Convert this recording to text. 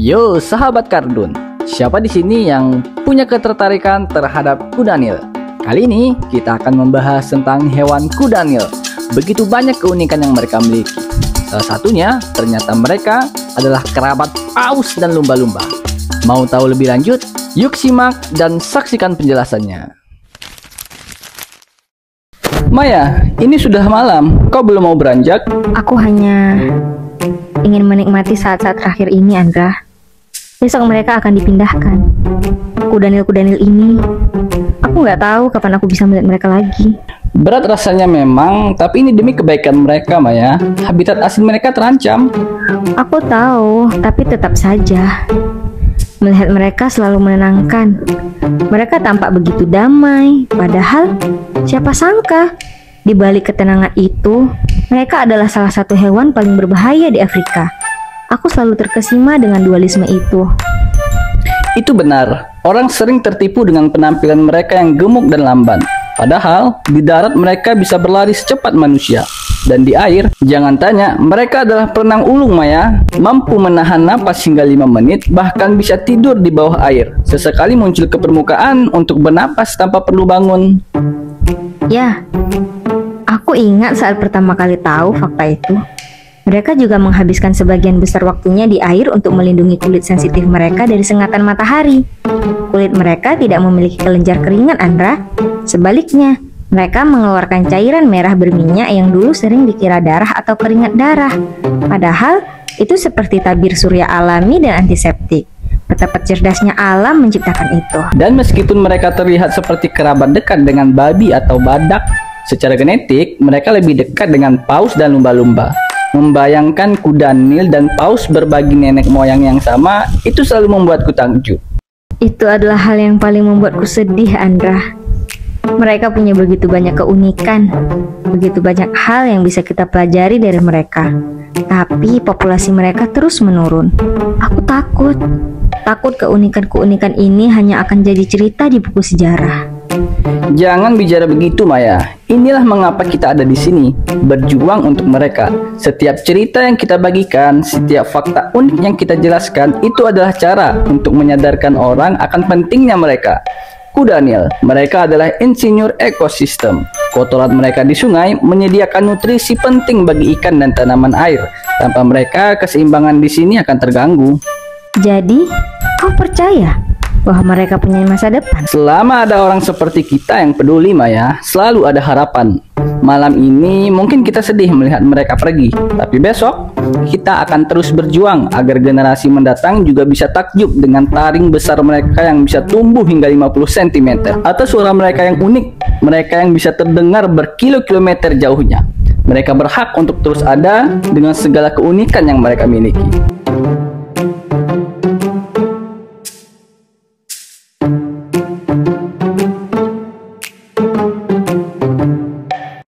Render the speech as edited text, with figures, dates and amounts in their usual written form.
Yo, sahabat kardun. Siapa di sini yang punya ketertarikan terhadap kuda Nil? Kali ini kita akan membahas tentang hewan kuda Nil. Begitu banyak keunikan yang mereka miliki. Salah satunya, ternyata mereka adalah kerabat paus dan lumba-lumba. Mau tahu lebih lanjut? Yuk simak dan saksikan penjelasannya. Maya, ini sudah malam. Kau belum mau beranjak? Aku hanya ingin menikmati saat-saat terakhir ini, Andra. Besok mereka akan dipindahkan. Kuda-nil ini, aku nggak tahu kapan aku bisa melihat mereka lagi. Berat rasanya memang, tapi ini demi kebaikan mereka, Maya. Habitat asli mereka terancam. Aku tahu, tapi tetap saja. Melihat mereka selalu menenangkan. Mereka tampak begitu damai, padahal siapa sangka di balik ketenangan itu, mereka adalah salah satu hewan paling berbahaya di Afrika. Aku selalu terkesima dengan dualisme itu. Itu benar, orang sering tertipu dengan penampilan mereka yang gemuk dan lamban. Padahal, di darat mereka bisa berlari secepat manusia. Dan di air, jangan tanya, mereka adalah perenang ulung, Maya. Mampu menahan napas hingga 5 menit, bahkan bisa tidur di bawah air. Sesekali muncul ke permukaan untuk bernapas tanpa perlu bangun. Ya, aku ingat saat pertama kali tahu fakta itu. Mereka juga menghabiskan sebagian besar waktunya di air untuk melindungi kulit sensitif mereka dari sengatan matahari. Kulit mereka tidak memiliki kelenjar keringat, Andra. Sebaliknya, mereka mengeluarkan cairan merah berminyak yang dulu sering dikira darah atau keringat darah. Padahal, itu seperti tabir surya alami dan antiseptik. Betapa cerdasnya alam menciptakan itu. Dan meskipun mereka terlihat seperti kerabat dekat dengan babi atau badak, secara genetik mereka lebih dekat dengan paus dan lumba-lumba. Membayangkan kuda Nil dan paus berbagi nenek moyang yang sama, itu selalu membuatku takjub. Itu adalah hal yang paling membuatku sedih, Andra. Mereka punya begitu banyak keunikan, begitu banyak hal yang bisa kita pelajari dari mereka. Tapi populasi mereka terus menurun. Aku takut keunikan-keunikan ini hanya akan jadi cerita di buku sejarah. Jangan bicara begitu, Maya. Inilah mengapa kita ada di sini, berjuang untuk mereka. Setiap cerita yang kita bagikan, setiap fakta unik yang kita jelaskan, itu adalah cara untuk menyadarkan orang akan pentingnya mereka. Kuda Nil, mereka adalah insinyur ekosistem. Kotoran mereka di sungai menyediakan nutrisi penting bagi ikan dan tanaman air. Tanpa mereka, keseimbangan di sini akan terganggu. Jadi, kau percaya bahwa mereka punya masa depan? Selama ada orang seperti kita yang peduli, Maya, selalu ada harapan. Malam ini mungkin kita sedih melihat mereka pergi, tapi besok kita akan terus berjuang agar generasi mendatang juga bisa takjub dengan taring besar mereka yang bisa tumbuh hingga 50 cm, atau suara mereka yang unik, mereka yang bisa terdengar berkilo-kilometer jauhnya. Mereka berhak untuk terus ada dengan segala keunikan yang mereka miliki.